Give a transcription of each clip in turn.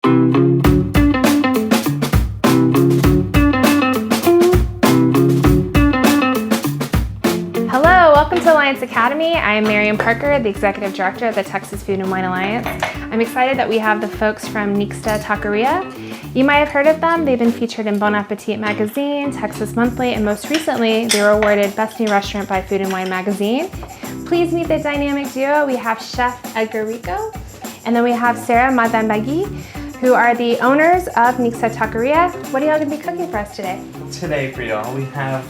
Hello, welcome to Alliance Academy. I am Miriam Parker, the Executive Director of the Texas Food and Wine Alliance. I'm excited that we have the folks from Nixta Taqueria. You might have heard of them. They've been featured in Bon Appetit magazine, Texas Monthly, and most recently, they were awarded Best New Restaurant by Food and Wine magazine. Please meet the dynamic duo. We have Chef Edgar Rico, and then we have Sara Mardanbigi, who are the owners of Nixta Taqueria. What are y'all gonna be cooking for us today? Today for y'all, we have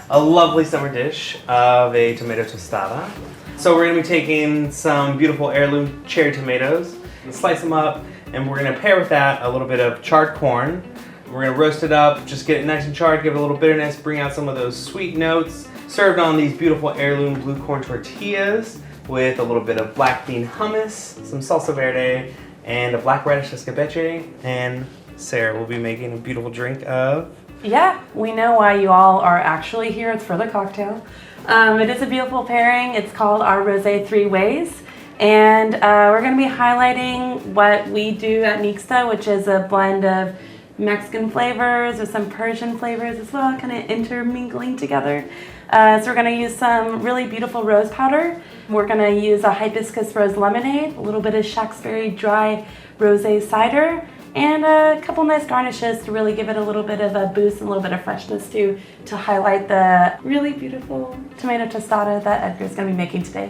a lovely summer dish of a tomato tostada. So we're gonna be taking some beautiful heirloom cherry tomatoes, slice them up, and we're gonna pair with that a little bit of charred corn. We're gonna roast it up, just get it nice and charred, give it a little bitterness, bring out some of those sweet notes, served on these beautiful heirloom blue corn tortillas with a little bit of black bean hummus, some salsa verde, and a black radish escabeche. And Sarah will be making a beautiful drink of... Yeah, we know why you all are actually here. It's for the cocktail. It is a beautiful pairing. It's called our Rosé Three Weys. And we're going to be highlighting what we do at Nixta, which is a blend of Mexican flavors with some Persian flavors as well, kind of intermingling together. So we're going to use some really beautiful rose powder. We're going to use a hibiscus rose lemonade, a little bit of Shacksbury Dry Rosé Cider, and a couple nice garnishes to really give it a little bit of a boost and a little bit of freshness to highlight the really beautiful tomato tostada that Edgar's going to be making today.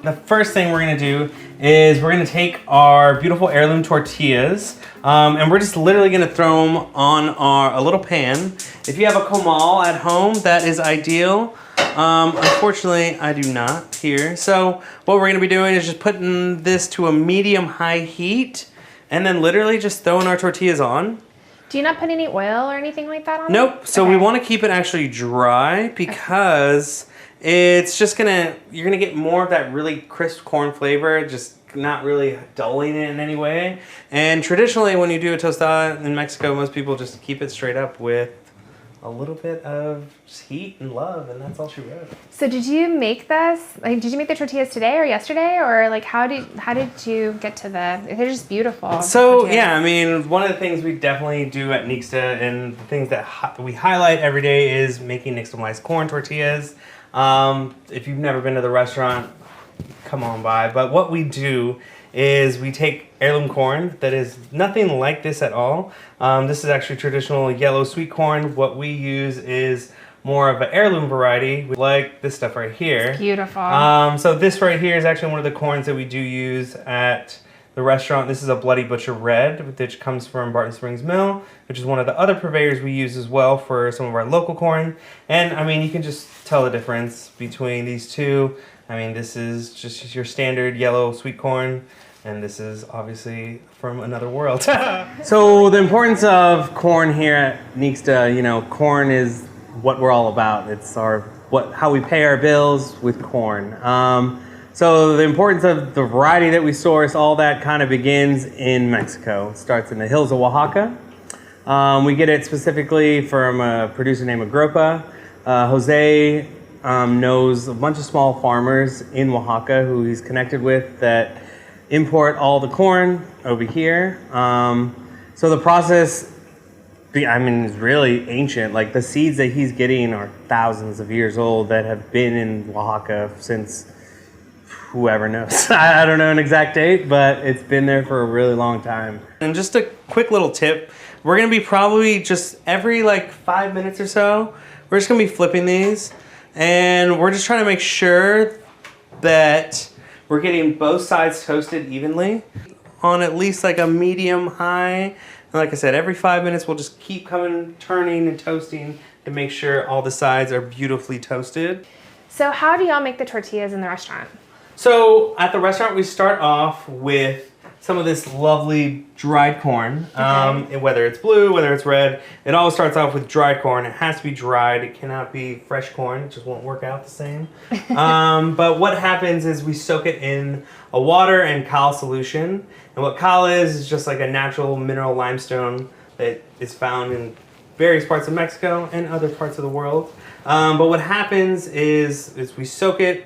The first thing we're gonna do is we're gonna take our beautiful heirloom tortillas and we're just literally gonna throw them on a little pan. If you have a comal at home, that is ideal. Unfortunately, I do not here. So what we're gonna be doing is just putting this to a medium-high heat and then literally just throwing our tortillas on. Do you not put any oil or anything like that on it? Nope, so we wanna keep it actually dry because it's just you're gonna get more of that really crisp corn flavor, just not really dulling it in any way. And traditionally when you do a tostada in Mexico, most people just keep it straight up with a little bit of heat and love, and that's all she wrote. So did you make this, like did you make the tortillas today or yesterday, or like how did you get to they're just beautiful. So tortillas. yeah, I mean, one of the things we definitely do at Nixta and the things that we highlight every day is making nixtamalized corn tortillas. If you've never been to the restaurant, come on by. But what we do is we take heirloom corn that is nothing like this at all. This is actually traditional yellow sweet corn. What we use is more of an heirloom variety, like this stuff right here. It's beautiful. So this right here is actually one of the corns that we do use at the restaurant. This is a Bloody Butcher Red, which comes from Barton Springs Mill, which is one of the other purveyors we use as well for some of our local corn. And I mean, you can just tell the difference between these two. I mean, this is just your standard yellow sweet corn, and this is obviously from another world. So the importance of corn here at Nixta, you know, corn is what we're all about. It's how we pay our bills with corn. So the importance of the variety that we source, all that kind of begins in Mexico. It starts in the hills of Oaxaca. We get it specifically from a producer named Agropa. Jose knows a bunch of small farmers in Oaxaca who he's connected with that import all the corn over here. So the process, I mean, is really ancient. Like the seeds that he's getting are thousands of years old that have been in Oaxaca since whoever knows. I don't know an exact date, but it's been there for a really long time. And just a quick little tip, we're gonna be probably just every like 5 minutes or so, we're just gonna be flipping these, and we're just trying to make sure that we're getting both sides toasted evenly on at least like a medium high. And like I said, every 5 minutes we'll just keep turning and toasting to make sure all the sides are beautifully toasted. So how do y'all make the tortillas in the restaurant? So at the restaurant, we start off with some of this lovely dried corn. Okay. Whether it's blue, whether it's red, it always starts off with dried corn. It has to be dried. It cannot be fresh corn. It just won't work out the same. But what happens is we soak it in a water and cal solution. And what cal is just like a natural mineral limestone that is found in various parts of Mexico and other parts of the world. But what happens is we soak it,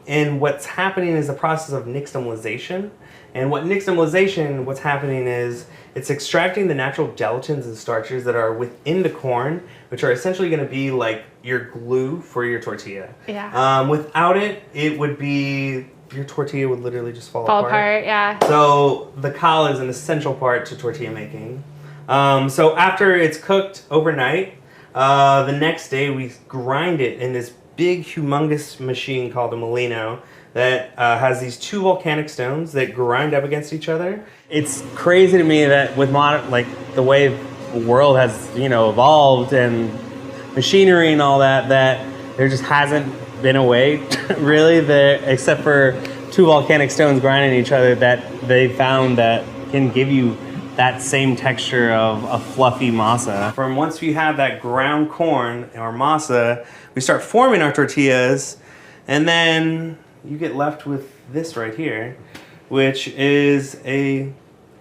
and what's happening is the process of nixtamalization. And what nixtamalization, what's happening is it's extracting the natural gelatins and starches that are within the corn, which are essentially going to be like your glue for your tortilla. Yeah. Without it, it would be, your tortilla would literally just fall apart. Yeah. So the call is an essential part to tortilla making. So after it's cooked overnight, the next day we grind it in this big, humongous machine called a molino that has these two volcanic stones that grind up against each other. It's crazy to me that with modern, like the way the world has, evolved and machinery and all that, that there just hasn't been a way really there, except for two volcanic stones grinding each other, that they found that can give you that same texture of a fluffy masa. From once we have that ground corn or masa, we start forming our tortillas, and then you get left with this right here, which is a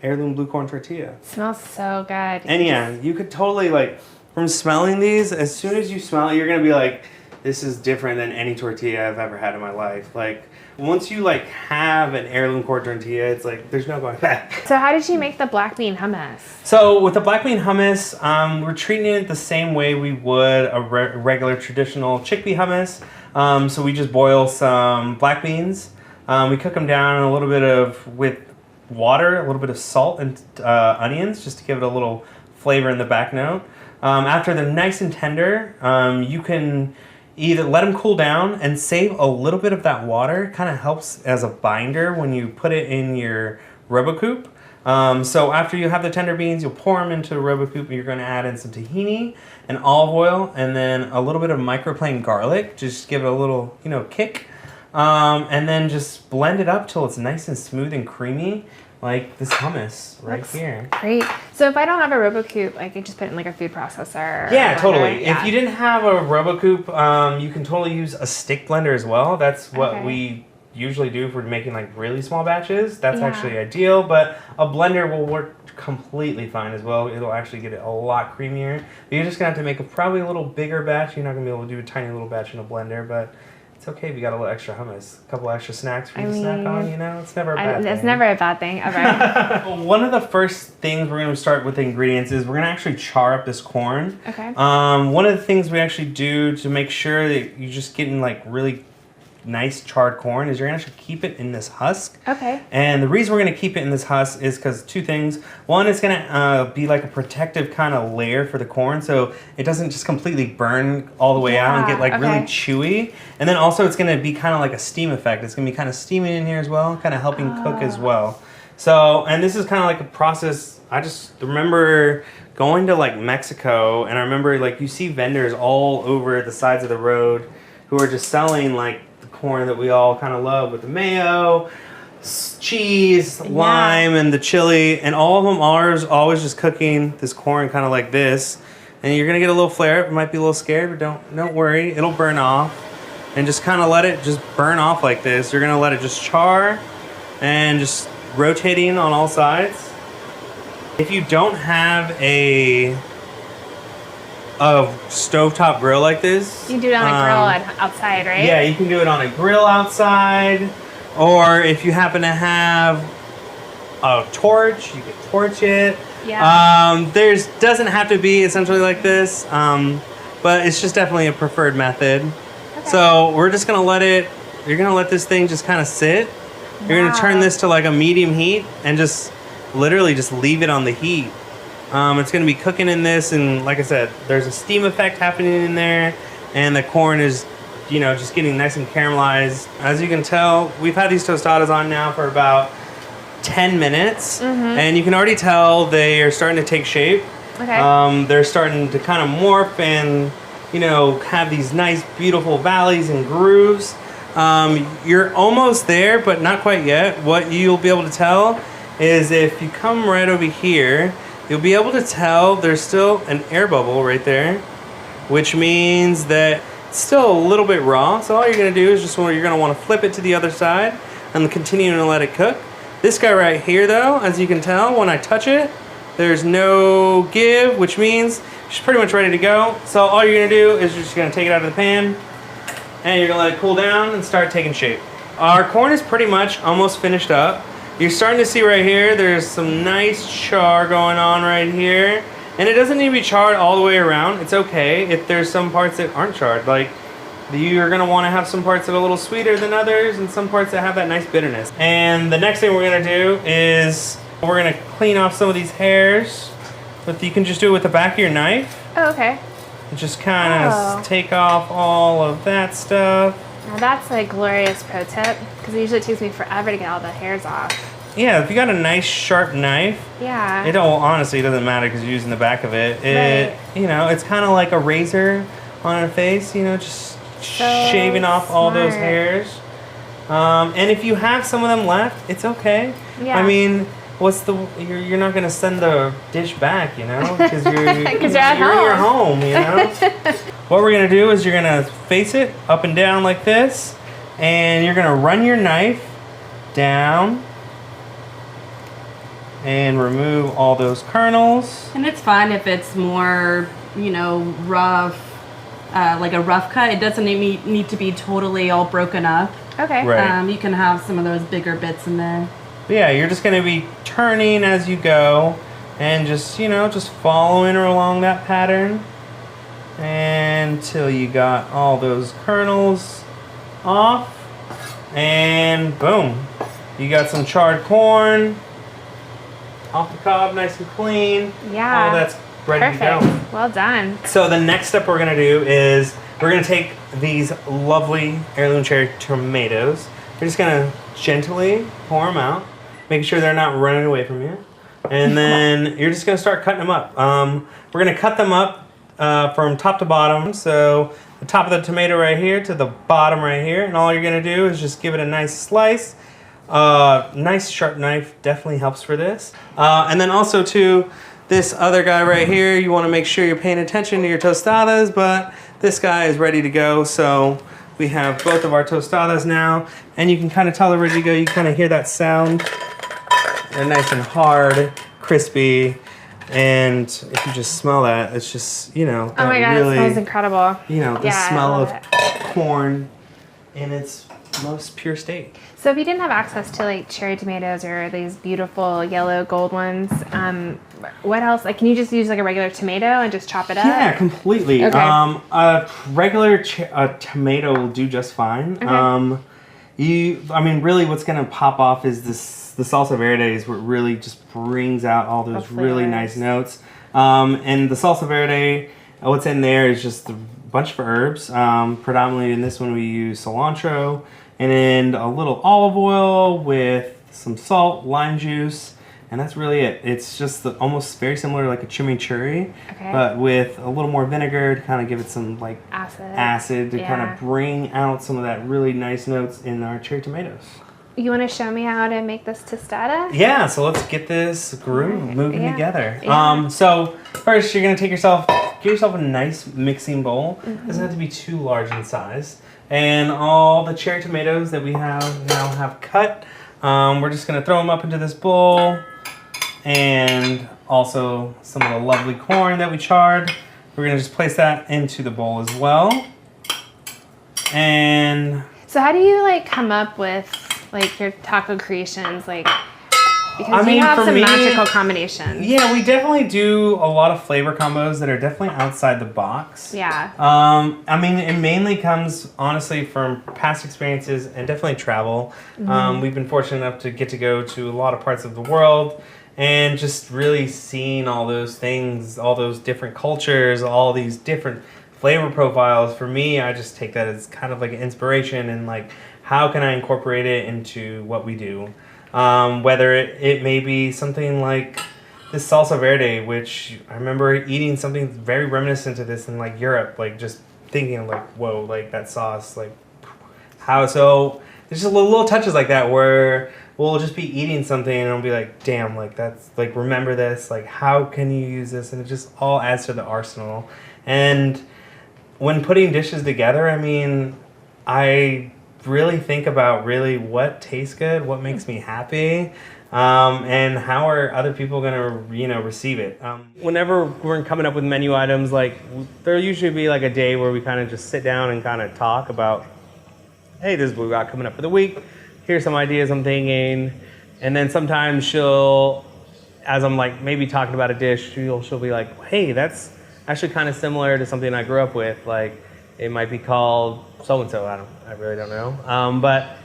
heirloom blue corn tortilla. It smells so good. And yeah, you could totally, like, from smelling these, as soon as you smell it, you're gonna be like, this is different than any tortilla I've ever had in my life. Like, once you like have an heirloom corn tortilla, it's like there's no going back. So how did you make the black bean hummus? So with the black bean hummus, we're treating it the same way we would a regular traditional chickpea hummus. So we just boil some black beans. We cook them down a little bit with water, a little bit of salt and onions, just to give it a little flavor in the back note. After they're nice and tender, you can either let them cool down and save a little bit of that water. Kind of helps as a binder when you put it in your RoboCoupe. So after you have the tender beans, you'll pour them into the RoboCoupe, and you're going to add in some tahini and olive oil, and then a little bit of microplaned garlic. Just give it a little, kick. And then just blend it up till it's nice and smooth and creamy, like this hummus right here. Great. So if I don't have a RoboCoupe, I could just put it in like a food processor. Yeah, totally. Yeah. If you didn't have a RoboCoupe, you can totally use a stick blender as well. That's what we usually do if we're making like really small batches. That's actually ideal, but a blender will work completely fine as well. It'll actually get it a lot creamier. But you're just gonna have to make probably a little bigger batch. You're not gonna be able to do a tiny little batch in a blender, but it's okay if you got a little extra hummus, a couple extra snacks for you to snack on, It's never a bad thing. It's never a bad thing, ever. One of the first things we're going to start with the ingredients is we're going to actually char up this corn. Okay. One of the things we actually do to make sure that you're just getting like really nice charred corn is you're going to actually keep it in this husk. Okay. And the reason we're going to keep it in this husk is because two things. One, it's going to be like a protective kind of layer for the corn, so it doesn't just completely burn all the way out and get like really chewy. And then also it's going to be kind of like a steam effect. It's going to be kind of steaming in here as well, kind of helping cook as well. So, and this is kind of like a process. I just remember going to like Mexico, and I remember like you see vendors all over the sides of the road who are just selling like corn that we all kind of love with the mayo, cheese, lime, and the chili, and all of them are always just cooking this corn kind of like this. And you're gonna get a little flare up. It might be a little scared, but don't worry, it'll burn off. And just kind of let it just burn off like this. You're gonna let it just char and just rotating on all sides. If you don't have a stovetop grill like this, You can do it on a grill outside, right? yeah, you can do it on a grill outside, or if you happen to have a torch, you can torch it. Yeah. There's doesn't have to be essentially like this, but it's just definitely a preferred method. Okay. So we're just gonna you're gonna let this thing just kind of sit. You're gonna turn this to like a medium heat and just literally just leave it on the heat. It's going to be cooking in this, and like I said, there's a steam effect happening in there, and the corn is, just getting nice and caramelized. As you can tell, we've had these tostadas on now for about 10 minutes, and you can already tell they are starting to take shape. Okay. They're starting to kind of morph and, have these nice, beautiful valleys and grooves. You're almost there, but not quite yet. What you'll be able to tell is if you come right over here, you'll be able to tell there's still an air bubble right there, which means that it's still a little bit raw. So all you're gonna do is you're gonna wanna flip it to the other side and continue to let it cook. This guy right here though, as you can tell, when I touch it, there's no give, which means it's pretty much ready to go. So all you're gonna do is you're just gonna take it out of the pan and you're gonna let it cool down and start taking shape. Our corn is pretty much almost finished up. you're starting to see right here, there's some nice char going on right here. And it doesn't need to be charred all the way around. It's okay if there's some parts that aren't charred. Like, you're gonna wanna have some parts that are a little sweeter than others and some parts that have that nice bitterness. And the next thing we're gonna do is we're gonna clean off some of these hairs. But you can just do it with the back of your knife. Oh, okay. And just kind of take off all of that stuff. Now that's a glorious pro tip, because it usually takes me forever to get all the hairs off. Yeah, if you got a nice sharp knife, yeah, honestly, it doesn't matter because you're using the back of it. Right. You know, it's kind of like a razor on a face, you know, just shaving off all those hairs. And if you have some of them left, it's okay. Yeah. I mean, you're not gonna send the dish back, you know, because you're in your home, you know. What we're gonna do is you're gonna face it up and down like this, and you're gonna run your knife down and remove all those kernels. And it's fine if it's more, you know, rough, like a rough cut. It doesn't need to be totally all broken up. Okay. Right. You can have some of those bigger bits in there. But yeah, you're just gonna be turning as you go and just, you know, just following along that pattern until you got all those kernels off. And boom, you got some charred corn off the cob, nice and clean. Yeah. All that's ready to go. Well done. So the next step we're gonna do is we're gonna take these lovely heirloom cherry tomatoes. We're just gonna gently pour them out, making sure they're not running away from you. And then you're just gonna start cutting them up. We're gonna cut them up from top to bottom. So the top of the tomato right here to the bottom right here. And all you're gonna do is just give it a nice slice. Nice sharp knife definitely helps for this. And then also too, this other guy right here, you wanna make sure you're paying attention to your tostadas, but this guy is ready to go. So we have both of our tostadas now, and you can kind of tell they're ready to go. You kind of hear that sound. They're nice and hard, crispy, and if you just smell that, it's just, you know, Oh my god, really, it smells incredible. you know, the Yeah, smell I of love corn in its most pure state. So if you didn't have access to like cherry tomatoes or these beautiful yellow gold ones, what else? Like, can you just use like a regular tomato and just chop it up? Yeah, completely. Okay. A regular tomato will do just fine. Okay. I mean, really what's going to pop off is the salsa verde is what really just brings out all those really nice notes. And the salsa verde, what's in there is just a bunch of herbs. Predominantly in this one we use cilantro and a little olive oil with some salt, lime juice, and that's really it. It's just almost very similar to like a chimichurri, but with a little more vinegar to kind of give it some like acid to kind of bring out some of that really nice notes in our cherry tomatoes. You want to show me how to make this tostada? Yeah, so let's get this groove moving together. Yeah. So first you're gonna get yourself a nice mixing bowl. It doesn't have to be too large in size. And all the cherry tomatoes that we now have cut, we're just gonna throw them up into this bowl. And also some of the lovely corn that we charred. We're gonna just place that into the bowl as well. And so how do you like come up with like your taco creations? Like, because you have some magical combinations. Yeah, we definitely do a lot of flavor combos that are definitely outside the box. Yeah. I mean, it mainly comes honestly from past experiences and definitely travel. We've been fortunate enough to get to go to a lot of parts of the world. And just really seeing all those things, all those different cultures, all these different flavor profiles. For me, I just take that as kind of like an inspiration and like, how can I incorporate it into what we do? Whether it may be something like this salsa verde, which I remember eating something very reminiscent to this in like Europe, like just thinking like, whoa, like that sauce, like how, so there's just little touches like that where we'll just be eating something and I'll be like, damn, like that's like, remember this, like how can you use this? And it just all adds to the arsenal. And when putting dishes together, I mean, I really think about really what tastes good, what makes me happy, and how are other people gonna, you know, receive it. Whenever we're coming up with menu items, like there'll usually be like a day where we kind of just sit down and kind of talk about, hey, this is what we got coming up for the week. Here's some ideas I'm thinking. And then sometimes she'll, as I'm like maybe talking about a dish, she'll be like, hey, that's actually kind of similar to something I grew up with. Like it might be called so-and-so, I really don't know.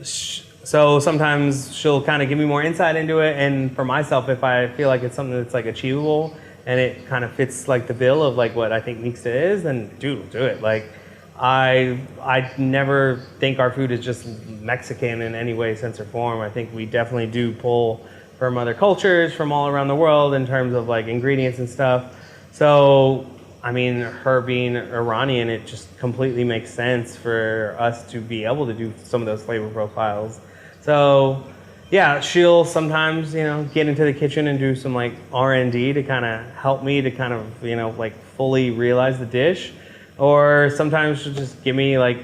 So sometimes she'll kind of give me more insight into it. And for myself, if I feel like it's something that's like achievable and it kind of fits like the bill of like what I think Nixta is, then do it. Like I never think our food is just Mexican in any way, sense, or form. I think we definitely do pull from other cultures from all around the world in terms of like ingredients and stuff. So, I mean, her being Iranian, it just completely makes sense for us to be able to do some of those flavor profiles. So, yeah, she'll sometimes, get into the kitchen and do some like R&D to kind of help me to kind of, like fully realize the dish. Or sometimes she'll just give me like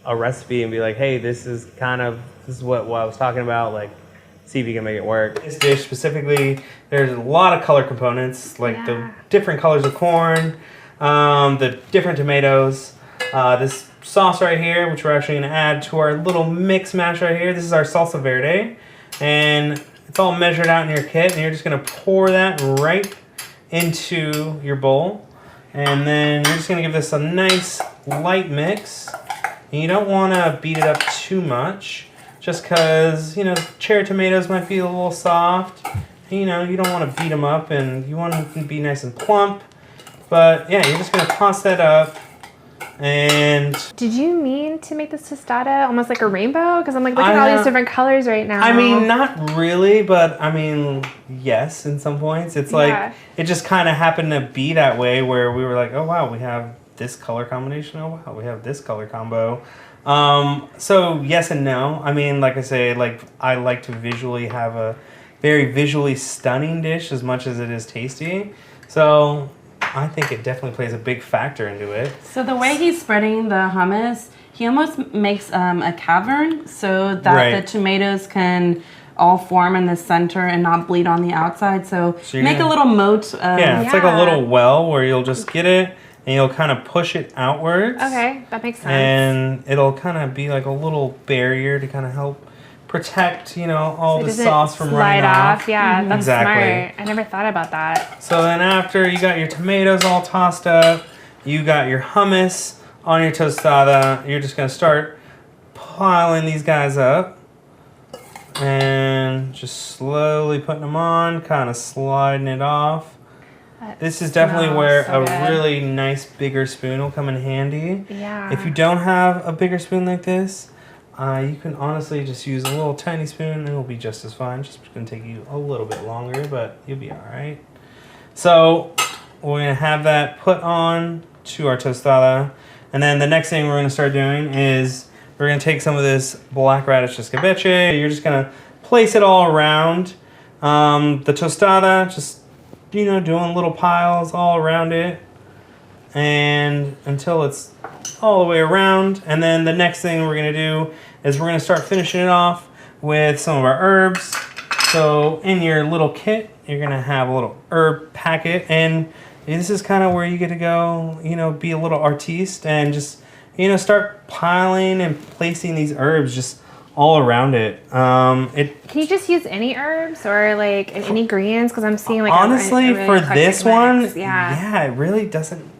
a recipe and be like, hey, this is what I was talking about. Like, see if you can make it work. This dish specifically, there's a lot of color components, like the different colors of corn, the different tomatoes. This sauce right here, which we're actually gonna add to our little mix mash right here. This is our Salsa Verde. And it's all measured out in your kit, and you're just gonna pour that right into your bowl. And then you're just gonna give this a nice light mix. And you don't wanna beat it up too much, just because, cherry tomatoes might be a little soft. You don't wanna beat them up, and you want them to be nice and plump. But yeah, you're just gonna toss that up. And did you mean to make this tostada almost like a rainbow? Because I'm like looking at all these different colors right now. I mean, not really, but I mean, yes, in some points. It's like, it just kind of happened to be that way where we were like, oh wow, we have this color combination. Oh wow, we have this color combo. So yes and no. I mean, like I say, like I like to visually have a very visually stunning dish as much as it is tasty. So I think it definitely plays a big factor into it. So the way he's spreading the hummus, he almost makes a cavern so that the tomatoes can all form in the center and not bleed on the outside. So make a little moat. It's like a little well where you'll just get it and you'll kind of push it outwards. Okay, that makes sense. And it'll kind of be like a little barrier to kind of help protect, all the sauce from running off. Yeah, that's smart. I never thought about that. So then after you got your tomatoes all tossed up, you got your hummus on your tostada, you're just going to start piling these guys up and just slowly putting them on, kind of sliding it off. This is definitely where a really nice bigger spoon will come in handy. Yeah. If you don't have a bigger spoon like this, you can honestly just use a little tiny spoon and it'll be just as fine. Just going to take you a little bit longer, but you'll be all right. So we're going to have that put on to our tostada. And then the next thing we're going to start doing is we're going to take some of this black radish escabeche. You're just going to place it all around the tostada, just, doing little piles all around it. And until it's all the way around. And then the next thing we're going to do is we're going to start finishing it off with some of our herbs. So in your little kit, you're going to have a little herb packet. And this is kind of where you get to go, be a little artiste and just, start piling and placing these herbs just all around it. Can you just use any herbs or like any greens? Because I'm seeing like honestly, a really for this one, mix. it really doesn't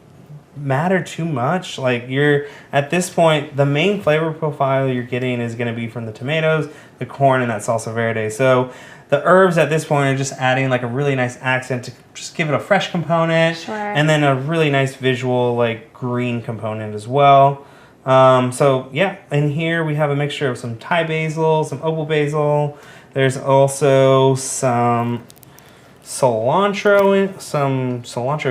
matter too much. Like you're at this point, the main flavor profile you're getting is going to be from the tomatoes, the corn, and that salsa verde. So the herbs at this point are just adding like a really nice accent to just give it a fresh component, and then a really nice visual like green component as well. So yeah, in here we have a mixture of some Thai basil, some opal basil. There's also some cilantro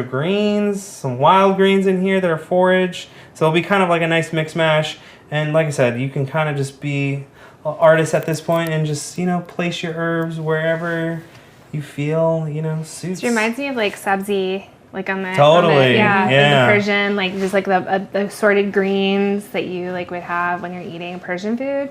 greens, some wild greens in here that are forage. So it'll be kind of like a nice mix mash. And like I said, you can kind of just be an artist at this point and just, place your herbs wherever you feel, suits. It reminds me of like sabzi, like on the in the Persian, like just like the assorted greens that you like would have when you're eating Persian food.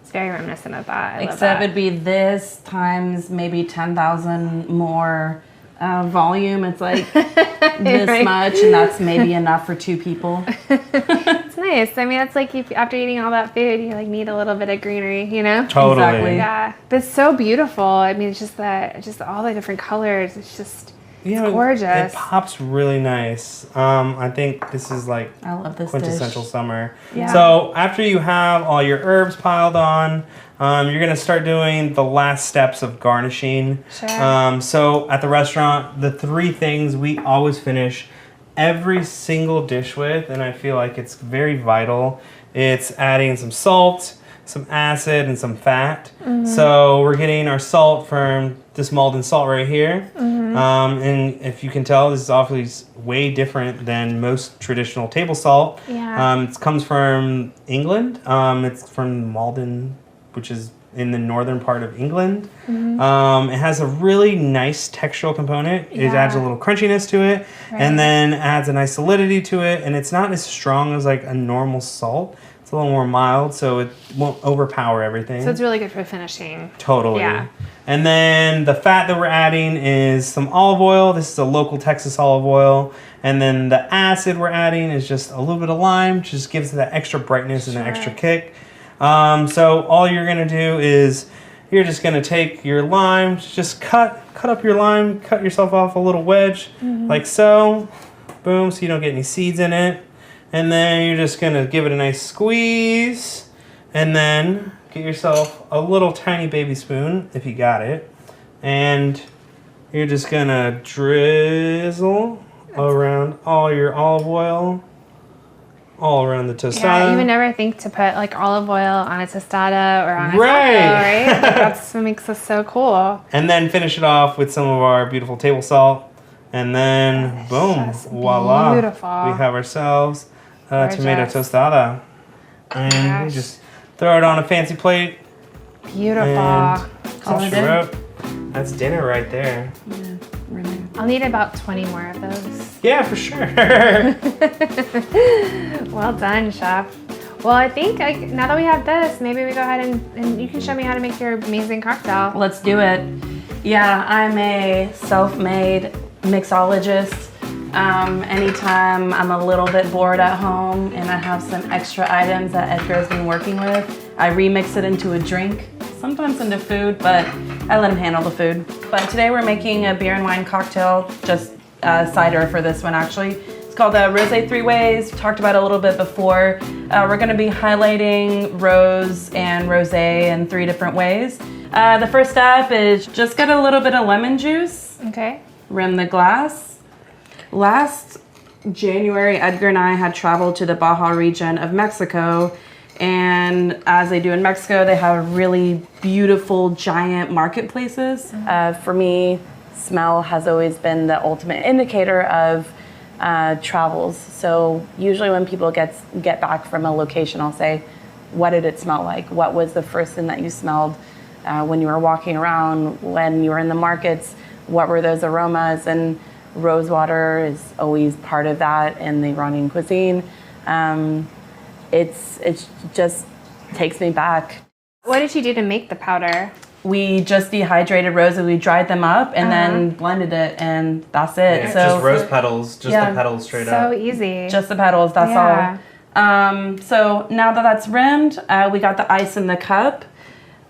It's very reminiscent of that. Except it'd be this times maybe 10,000 more volume. It's like this much, and that's maybe enough for 2 people. It's nice. I mean, it's like after eating all that food, you like need a little bit of greenery, you know? Totally. Exactly. Yeah, but it's so beautiful. I mean, it's just all the different colors. It's just it's gorgeous. It pops really nice. I think this is like I love this quintessential dish. summer. Yeah. So after you have all your herbs piled on, you're gonna start doing the last steps of garnishing. Sure. So at the restaurant, the 3 things we always finish every single dish with, and I feel like it's very vital. It's adding some salt, some acid, and some fat. So we're getting our salt from this Maldon salt right here. And if you can tell, this is obviously way different than most traditional table salt. Yeah. It comes from England. It's from Maldon, which is in the northern part of England. It has a really nice textural component. It adds a little crunchiness to it, and then adds a nice solidity to it. And it's not as strong as like a normal salt. It's a little more mild, so it won't overpower everything. So it's really good for finishing. Totally. Yeah. And then the fat that we're adding is some olive oil. This is a local Texas olive oil. And then the acid we're adding is just a little bit of lime, just gives it that extra brightness and an extra kick. So all you're gonna do is you're just gonna take your lime, just cut up your lime, cut yourself off a little wedge, like so. Boom, so you don't get any seeds in it. And then you're just gonna give it a nice squeeze, and then get yourself a little tiny baby spoon, if you got it. And you're just gonna drizzle around all your olive oil, all around the tostada. Yeah, you would never think to put like olive oil on a tostada or on a taco, right? Like, that's what makes us so cool. And then finish it off with some of our beautiful table salt. And then, boom, voila. Beautiful. We have ourselves a tomato tostada. And we just throw it on a fancy plate. Beautiful. And that's dinner right there. Yeah, really. I'll need about 20 more of those. Yeah, for sure. Well done, chef. Well, I think now that we have this, maybe we go ahead and you can show me how to make your amazing cocktail. Let's do it. Yeah, I'm a self-made mixologist. Anytime I'm a little bit bored at home and I have some extra items that Edgar's been working with, I remix it into a drink, sometimes into food, but I let him handle the food. But today we're making a beer and wine cocktail, just cider for this one actually. It's called the Rosé Three Weys. Talked about it a little bit before. We're gonna be highlighting rose and rosé in 3 different ways. The first step is just get a little bit of lemon juice. Okay. Rim the glass. Last January, Edgar and I had traveled to the Baja region of Mexico, and as they do in Mexico, they have really beautiful, giant marketplaces. For me, smell has always been the ultimate indicator of travels. So usually when people get back from a location, I'll say, what did it smell like? What was the first thing that you smelled when you were walking around, when you were in the markets? What were those aromas? And rosewater is always part of that in the Iranian cuisine. It's just takes me back. What did you do to make the powder? We just dehydrated roses. We dried them up and then blended it, and that's it. Yeah, so just rose petals, just the petals straight up. So easy. Just the petals. That's all. So now that that's rimmed, we got the ice in the cup.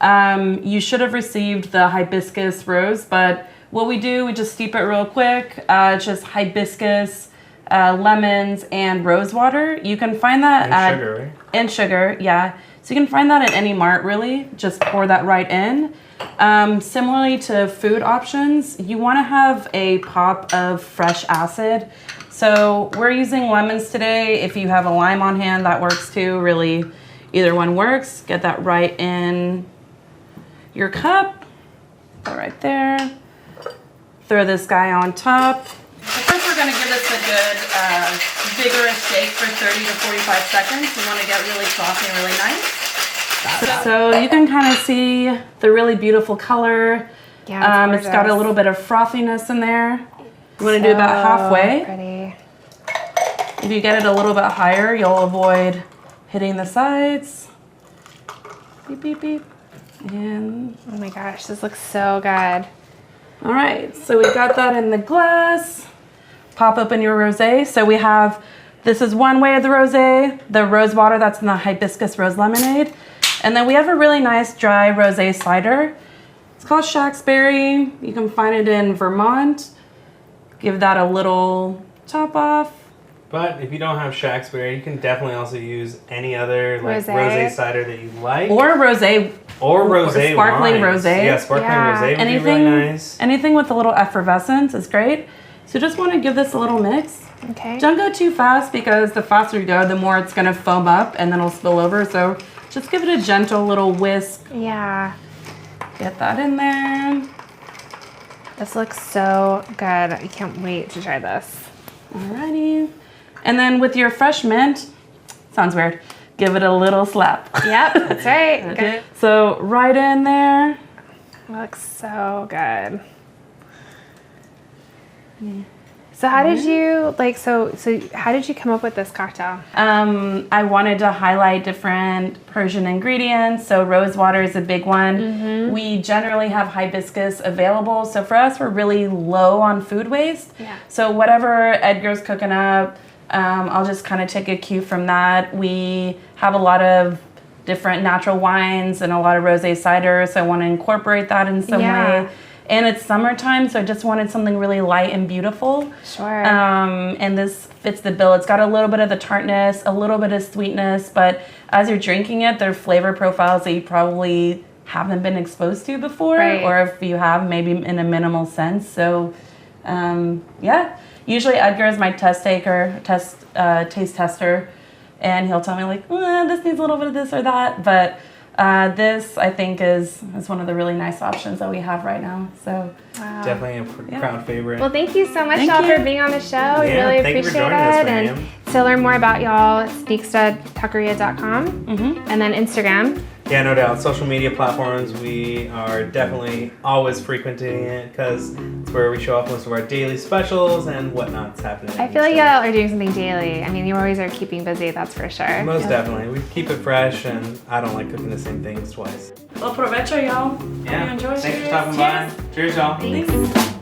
You should have received the hibiscus rose, but what we do, we just steep it real quick. Just hibiscus, lemons, and rose water. You can find that And sugar, right? And sugar, yeah. So you can find that at any mart, really. Just pour that right in. Similarly to food options, you want to have a pop of fresh acid. So we're using lemons today. If you have a lime on hand, that works too. Really, either one works. Get that right in your cup. Go right there. Throw this guy on top. First, we're going to give this a good vigorous shake for 30 to 45 seconds. We want to get really frothy and really nice. So you can kind of see the really beautiful color. Yeah, it's got a little bit of frothiness in there. You want to do about halfway. Pretty. If you get it a little bit higher, you'll avoid hitting the sides. Beep, beep, beep. And Oh my gosh, this looks so good. All right, so we got that in the glass. Pop open your rosé. So we have, this is one way of the rosé, the rose water that's in the hibiscus rose lemonade. And then we have a really nice dry rosé cider. It's called Shacksbury. You can find it in Vermont. Give that a little top off. But if you don't have Shacksbury, you can definitely also use any other like Rosé. rosé cider that you like. Or rosé. Or rosé sparkling wines. rosé. Yeah, sparkling rosé would Anything, be really nice. anything with a little effervescence is great. So just want to give this a little mix. Okay. Don't go too fast because the faster you go, the more it's going to foam up and then it'll spill over. So just give it a gentle little whisk. Yeah. Get that in there. This looks so good. I can't wait to try this. Alrighty. And then with your fresh mint, sounds weird, give it a little slap. Yep, that's right. Okay. So right in there. Looks so good. So how did you how did you come up with this cocktail? I wanted to highlight different Persian ingredients. So rose water is a big one. We generally have hibiscus available. So for us, we're really low on food waste. Yeah. So whatever Edgar's cooking up, I'll just kind of take a cue from that. We have a lot of different natural wines and a lot of rosé cider. So I want to incorporate that in some way. And it's summertime, so I just wanted something really light and beautiful. Sure. And this fits the bill. It's got a little bit of the tartness, a little bit of sweetness, but as you're drinking it, there are flavor profiles that you probably haven't been exposed to before, Right. or if you have, maybe in a minimal sense. So, yeah. Usually Edgar is my taste tester, and he'll tell me like, this needs a little bit of this or that, but this, I think, is one of the really nice options that we have right now. So Wow. Definitely a crowd favorite. Well, thank you so much, Thank y'all, you. for being on the show. We Yeah, really thank you for appreciate joining us, it. Miriam. And to learn more about y'all, it's nixtataqueria.com and then Instagram. Yeah, no doubt. Social media platforms, we are definitely always frequenting it because it's where we show off most of our daily specials and whatnot's happening. I feel like y'all are doing something daily. I mean, you always are keeping busy, that's for sure. Most definitely. We keep it fresh, and I don't like cooking the same things twice. well, provecho, y'all. Yeah. Hope you enjoy. Thanks for Cheers. stopping by. Cheers, y'all. Thanks.